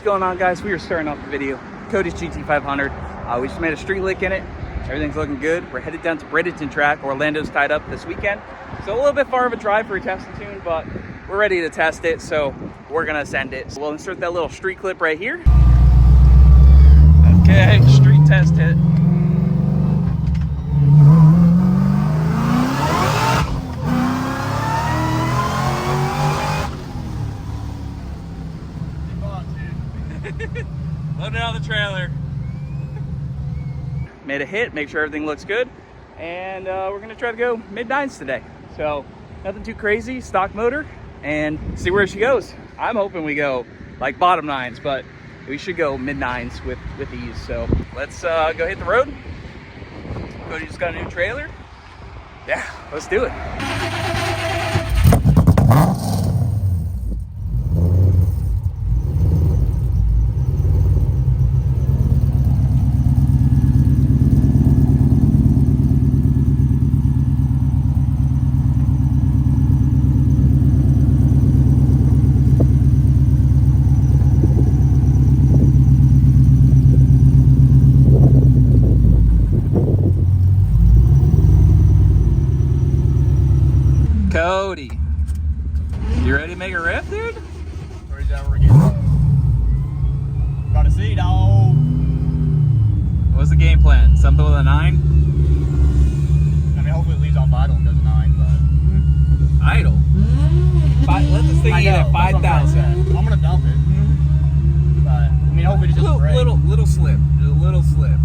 going on, guys? We are starting off the video. Cody's GT500. We just made a street lick in it. Everything's looking good. We're headed down to Bradenton track. Orlando's tied up this weekend, so a little bit far of a drive for a test and tune, but we're ready to test it, so we're gonna send it. So we'll insert that little street clip right here. Okay, street test hit. Load it on the trailer. Made a hit, make sure everything looks good, and we're gonna try to go mid-nines today. So nothing too crazy, stock motor, and see where she goes. I'm hoping we go like bottom nines, but we should go mid-nines with ease. So let's go hit the road. Cody just got a new trailer. Yeah, let's do it. Cody, you ready to make a riff, dude? Where's that we're getting? Gotta see, dog. What's the game plan? Something with a 9? I mean, hopefully it leaves off idle and goes 9, but... Idle? Let this thing get at 5,000. I'm gonna dump it. But, I mean, hopefully it just doesn't break. Little slip. Just a little slip.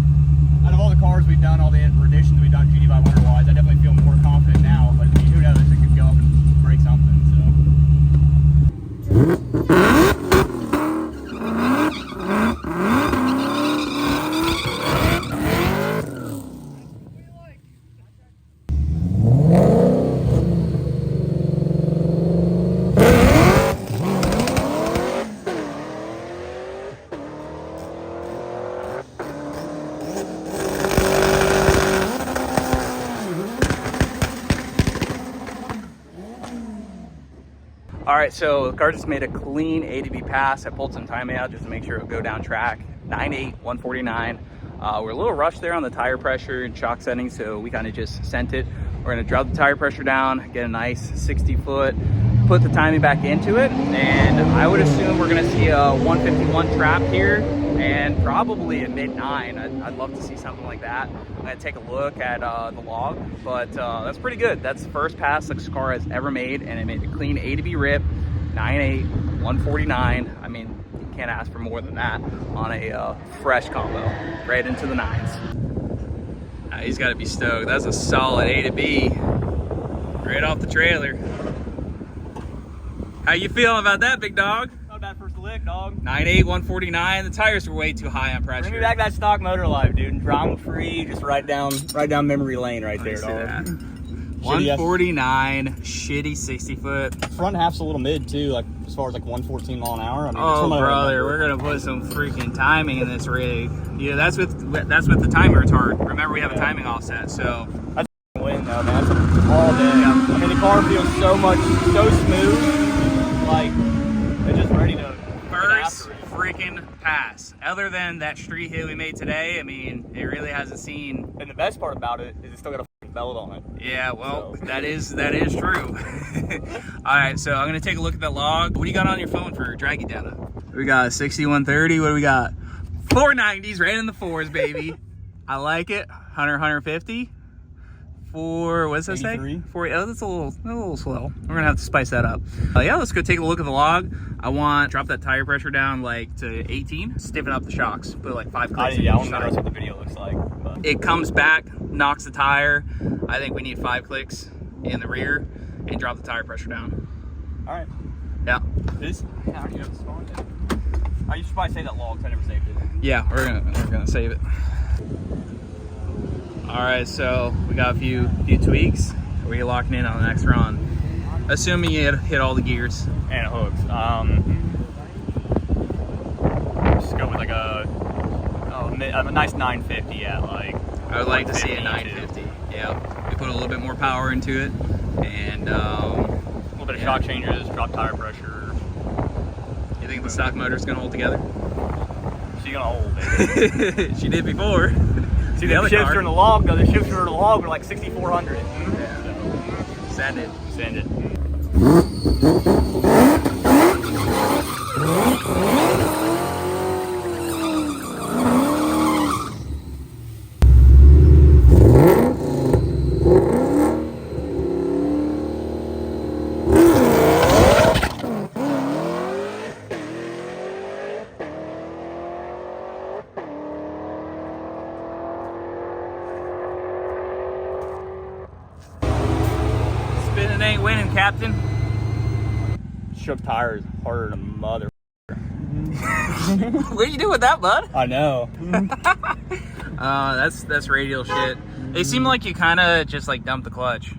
Out of all the cars we've done, all the additions we've done GT500 wise, I definitely feel more confident now, but I mean, who knows, it could go up and break something, All right, so the car just made a clean A to B pass. I pulled some timing out just to make sure it would go down track. 9.8, 149. We're a little rushed there on the tire pressure and shock settings, so we kind of just sent it. We're gonna drop the tire pressure down, get a nice 60 foot, put the timing back into it, and I would assume we're gonna see a 151 trap here and probably a mid-9. I'd love to see something like that. I'm gonna take a look at the log, but that's pretty good. That's the first pass this car has ever made, and it made a clean A to B rip, 9.8, 149. I mean, you can't ask for more than that on a fresh combo, right into the 9s. He's gotta be stoked. That's a solid A to B, right off the trailer. How you feeling about that, big dog? Not bad first lick, dog. 9.8, 150. The tires were way too high on pressure. Bring me back that stock motor life, dude. Drama free, just right down memory lane right there, dog. 149, shitty 60 foot. Front half's a little mid too, like as far as like 114 mile an hour. I mean, oh brother, we're gonna put some freaking timing in this rig. Yeah, that's with the timer. It's hard. Remember, we have a timing offset, so that's a win though, man. That's all day. Yeah. I mean, the car feels so smooth, like it's just ready to. First freaking pass. Other than that street hit we made today, I mean, it really hasn't seen. And the best part about it is it's still got a belt on it. Yeah, well, so. that is true. All right, so I'm gonna take a look at that log. What do you got on your phone for draggy data? We got a 6130. What do we got? 490s, right in the 4s, baby. I like it. 100, 150. What's that say? 40. Oh, that's a little slow. We're gonna have to spice that up. Yeah, let's go take a look at the log. I want drop that tire pressure down like to 18. Stiffen up the shocks. Put like 5 clicks. Yeah, I want to know what the video looks like. But. It comes back, knocks the tire. I think we need 5 clicks in the rear and drop the tire pressure down. All right. Yeah. This. Yeah, I already have the spawn. You should probably save that log because I never saved it. Yeah, we're gonna save it. All right, so we got a few tweaks. We're locking in on the next run, assuming you hit all the gears and hooks. Just go with like a nice 950. Yeah, like I would like to see a 950. Yeah, we put a little bit more power into it, and a little bit of shock changes, drop tire pressure. You think the stock motor is gonna hold together? She's gonna hold, baby. She did before. See, the shifts in the log, though. The shifts in the log were like 6,400. Yeah. So, Send it. send it. Spinning ain't winning, Captain. Shook tires harder than a mother. What are you doing with that, bud? I know. That's radial shit. It seemed like you kind of just like dumped the clutch.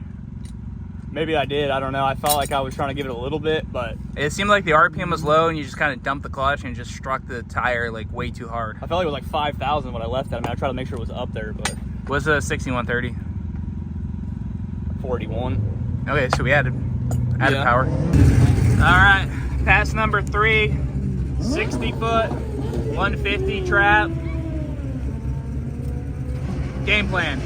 Maybe I did. I don't know. I felt like I was trying to give it a little bit, but It seemed like the RPM was low and you just kind of dumped the clutch and just struck the tire like way too hard. I felt like it was like 5,000 when I left it. I mean, I tried to make sure it was up there, but Was a 6130. 41. Okay, so we added Yeah. power. All right, pass number 3, 60 foot, 150 trap. Game plan.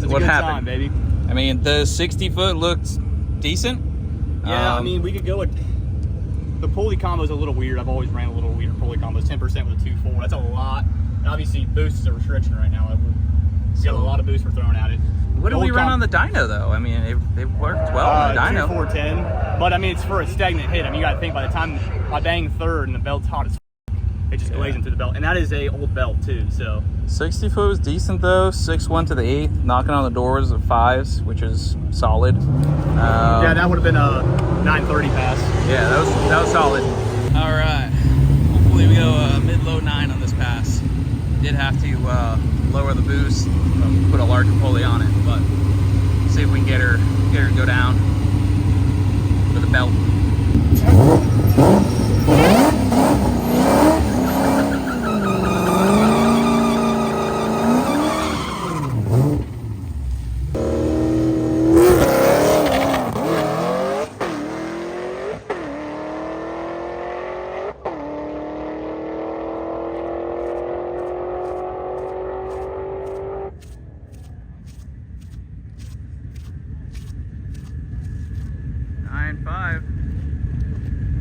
What Good happened? time, baby. I mean, the 60 foot looked decent. Yeah, I mean, we could go with the pulley combo is a little weird. I've always ran a little weird pulley combos. 10% with a 2.4. That's a lot. And obviously, boost is a restriction right now. We got a lot of boost we're throwing at it. What did we run on the dyno though? I mean, it worked well on the dyno. 410. But I mean, it's for a stagnant hit. I mean, you got to think by the time I bang third and the belt's hot as it just glaze into the belt. And that is a old belt too, so. 60 foot was decent though. 6.1 to the 8th, knocking on the doors of 5s, which is solid. Yeah, that would have been a 930 pass. Yeah, that was solid. All right, hopefully we go mid-low 9 on this pass. Did have to lower the boost, put a larger pulley on it, but see if we can get her to go down with the belt.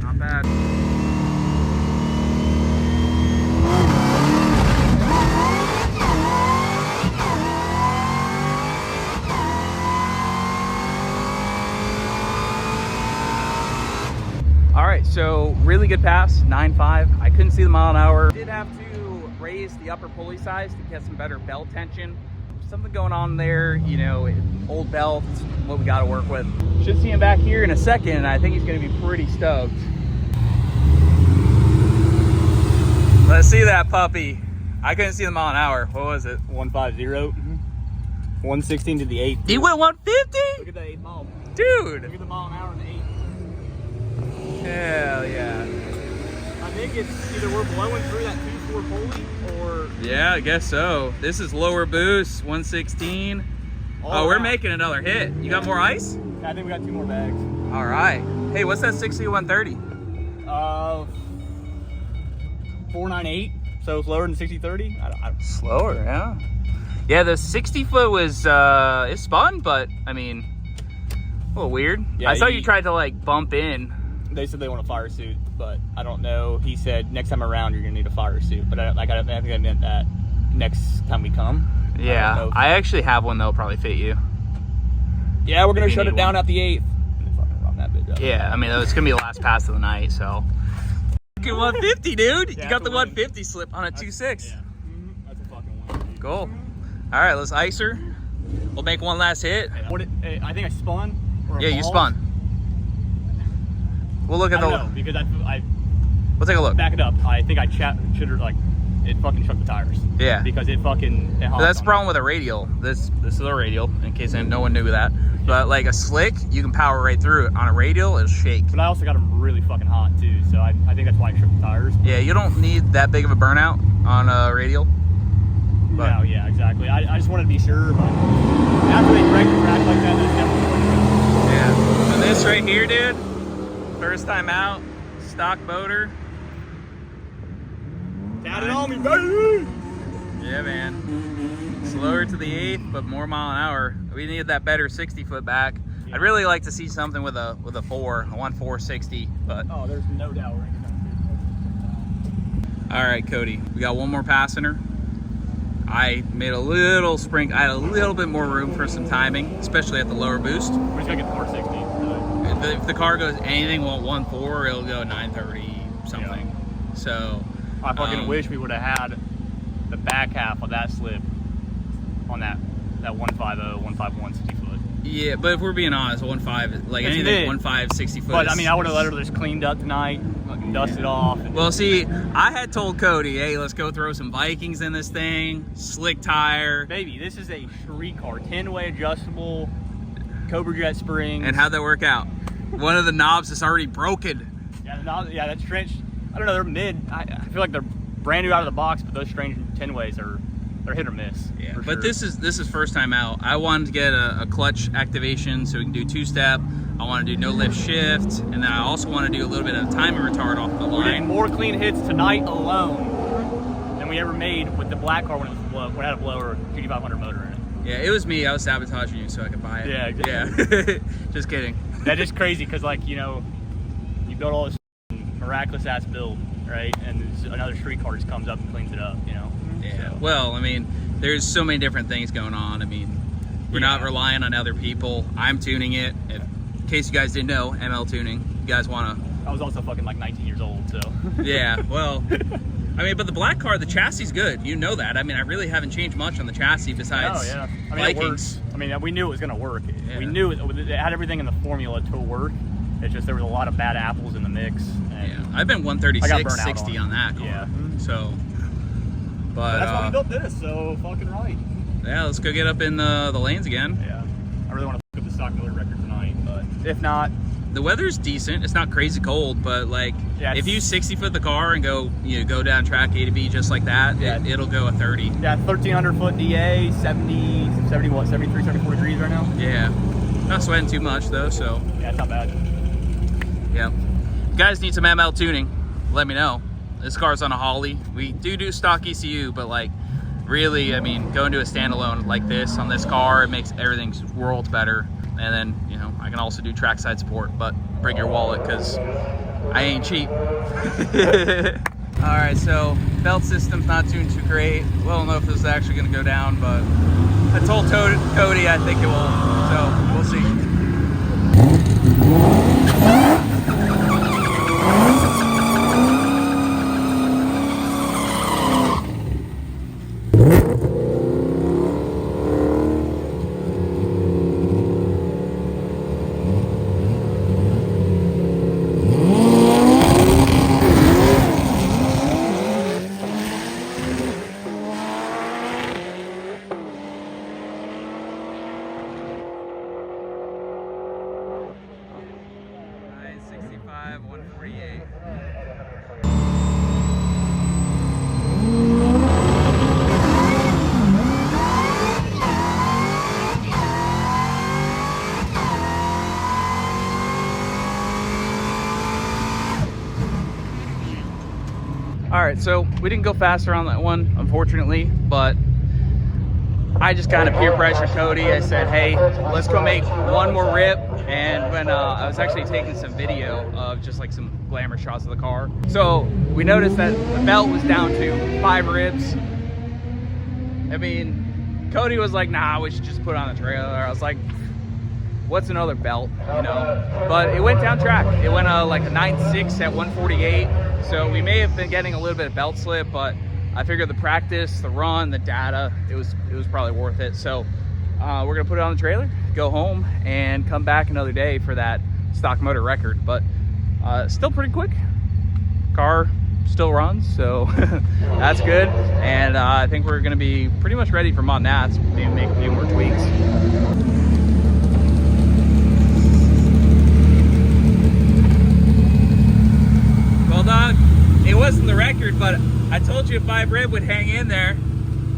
Not bad. All right, so really good pass, 9.5. I couldn't see the mile an hour. Did have to raise the upper pulley size to get some better belt tension. Something going on there, you know, old belt, what we got to work with. Should see him back here in a second, and I think he's going to be pretty stoked. Let's see that puppy. I couldn't see the mile an hour. What was it? 150. 116 to the 8. He went 150? Look at the 8 mile. Dude. Look at the mile an hour and the 8. Hell yeah. I think it's either we're blowing through that 2.4 pulley or... Yeah, I guess so. This is lower boost, 116. Oh, we're making another hit. You got more ice? I think we got 2 more bags. All right. Hey, what's that 60-130? 498. So it's lower than 60-30. Slower, yeah. Yeah, the 60 foot was it spun, but I mean, a little weird. Yeah, I thought you tried to like bump in. They said they want a fire suit, but I don't know. He said next time around you're gonna need a fire suit, but I think I meant that next time we come. Yeah, I actually have one that'll probably fit you. Yeah, we're gonna shut it down at the 8th. Yeah, I mean it's gonna be the last pass of the night, so. 150, dude. Yeah, you got the win. 150 slip on a 2.6. Yeah. That's a fucking win. Cool. All right, let's ice her. We'll make one last hit. I think I spun. Or Yeah, you spun. We'll look at I don't know, because we'll take a look. Back it up. I think I should like it fucking shook the tires. Yeah. Because it fucking. That's the problem with a radial. This is a radial, in case no one knew that. But like a slick, you can power right through it. On a radial, it'll shake. But I also got them really fucking hot too, so I think that's why I shook the tires. Yeah, you don't need that big of a burnout on a radial. No, yeah, exactly. I just wanted to be sure, but after they break the track like that, that's definitely. Yeah. So this right here, dude. First time out, stock motor. Count it on me, baby! Yeah, man. Slower to the 8th, but more mile an hour. We needed that better 60 foot back. Yeah. I'd really like to see something with a 1.460, but. Oh, there's no doubt we're gonna All right, Cody. We got one more passenger. I made a little sprint. I had a little bit more room for some timing, especially at the lower boost. We're just gonna get the 460. If the car goes anything 1.4, it'll go 930 something. Yeah. So I fucking wish we would have had the back half of that slip on that 150, 151 60 foot. Yeah, but if we're being honest, 1.5, like anything 1.5 60 foot. But I mean, I would have let her just cleaned up tonight, dusted off. Well, see, I had told Cody, hey, let's go throw some Vikings in this thing, slick tire. Baby, this is a street car, 10-way adjustable, Cobra Jet springs. And how'd that work out? One of the knobs is already broken. Yeah, that Strange, I don't know, they're mid. I feel like they're brand new out of the box, but those Strange 10-ways they're hit or miss. Yeah, but sure. this is first time out. I wanted to get a clutch activation so we can do 2-step. I want to do no lift shift, and then I also want to do a little bit of timing retard off the line. We did more clean hits tonight alone than we ever made with the black car when it had a blower GT500 motor in it. Yeah, it was me. I was sabotaging you so I could buy it. Yeah, exactly. Yeah. Just kidding. That is crazy because, like, you know, you build all this miraculous ass build, right? And another street car just comes up and cleans it up, you know? Yeah. So. Well, I mean, there's so many different things going on. I mean, we're not relying on other people. I'm tuning it. In case you guys didn't know, ML tuning. You guys want to. I was also fucking like 19 years old, so. Yeah, well. I mean, but the black car, the chassis is good. You know that. I mean, I really haven't changed much on the chassis besides Vikings. I mean, we knew it was going to work. Yeah. We knew it had everything in the formula to work. It's just there was a lot of bad apples in the mix. And yeah, I've been 136, 60 on that car. Yeah. So, but that's why we built this, so fucking right. Yeah, let's go get up in the lanes again. Yeah. I really want to fuck up the stock Miller record tonight, but if not. The weather's decent. It's not crazy cold, but like if you 60 foot the car and go down track A to B just like that, it'll go a 30. Yeah, 1,300 foot DA, 73, 74 degrees right now. Yeah, not sweating too much though, so. Yeah, it's not bad. Yeah, if you guys need some ML tuning, let me know. This car's on a Holly. We do stock ECU, but like really, I mean, going to a standalone like this on this car, it makes everything worlds better. And then, you know, I can also do trackside support, but bring your wallet because I ain't cheap. All right, so belt system's not tuned too great. We don't know if this is actually going to go down, but I told Cody I think it will, so we'll see. All right, so we didn't go faster on that one, unfortunately, but I just kind of peer pressured Cody. I said, hey, let's go make one more rip. And when I was actually taking some video of just like some glamour shots of the car. So we noticed that the belt was down to 5 ribs. I mean, Cody was like, nah, we should just put it on the trailer. I was like, what's another belt, you know? But it went down track. It went like a 9.6 at 148. So we may have been getting a little bit of belt slip, but I figured the practice, the run, the data, it was probably worth it. So we're gonna put it on the trailer, go home, and come back another day for that stock motor record. But still pretty quick. Car still runs, so that's good. And I think we're gonna be pretty much ready for Montnats. Maybe make a few more tweaks. Well, dog, it wasn't the record, but I told you 5 rib would hang in there.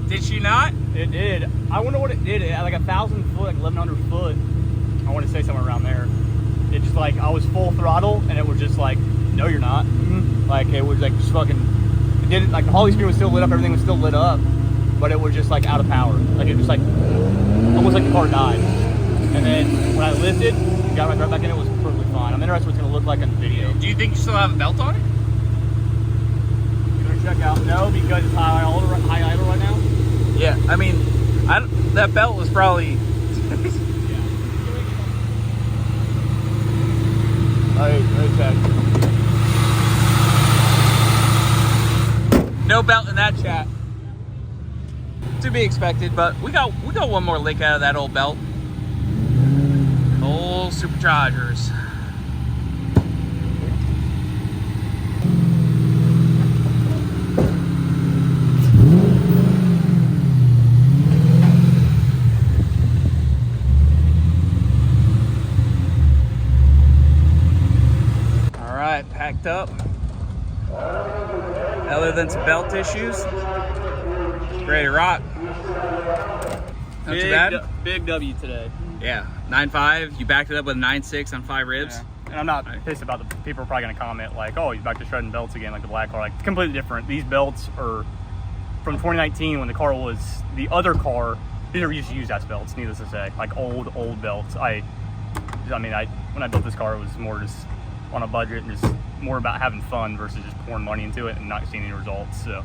Did she not? It did. I wonder what it did. At like 1,000 foot, like 1,100 foot. I want to say somewhere around there. It just like, I was full throttle and it was just like, no, you're not. Like it was like just fucking, it didn't, like the Holly screen was still lit up, everything was still lit up, but it was just like out of power. Like it just like, almost like the car died. And then when I lifted, got right back in, it was perfectly fine. I'm interested what it's gonna look like on the video. Do you think you still have a belt on it? You better check out. No, because it's high idle right now. Yeah, I mean, that belt was probably... No belt in that chat. To be expected, but we got one more lick out of that old belt. Old superchargers. All right, packed up. Other than some belt issues, ready to rock. Not too bad. Big W today. Yeah, 9.5. You backed it up with a 9.6 on 5 ribs. Yeah. And I'm not pissed about the people are probably going to comment like, oh, he's back to shredding belts again, like the black car. Like, it's completely different. These belts are from 2019 when the car was the other car. These are just used as belts, needless to say. Like old belts. I mean, when I built this car, it was more just on a budget and just more about having fun versus just pouring money into it and not seeing any results. So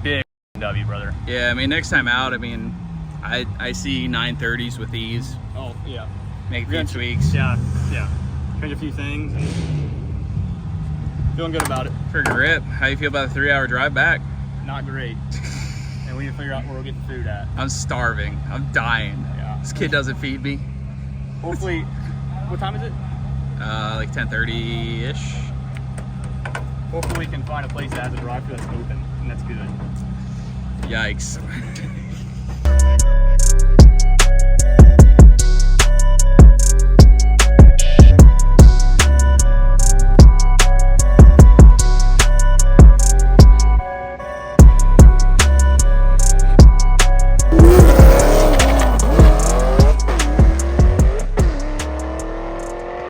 big W, brother. Yeah, I mean, next time out, I mean, I see 930s with these. Oh yeah, make a few tweaks. Yeah, change a few things. And feeling good about it. Friggin' rip. How you feel about the 3-hour drive back? Not great. And we need to figure out where we're getting food at. I'm starving. I'm dying. Yeah. This kid doesn't feed me. Hopefully, what time is it? Like 10:30-ish. Hopefully we can find a place that has a drive-thru that's open, and that's good. Yikes.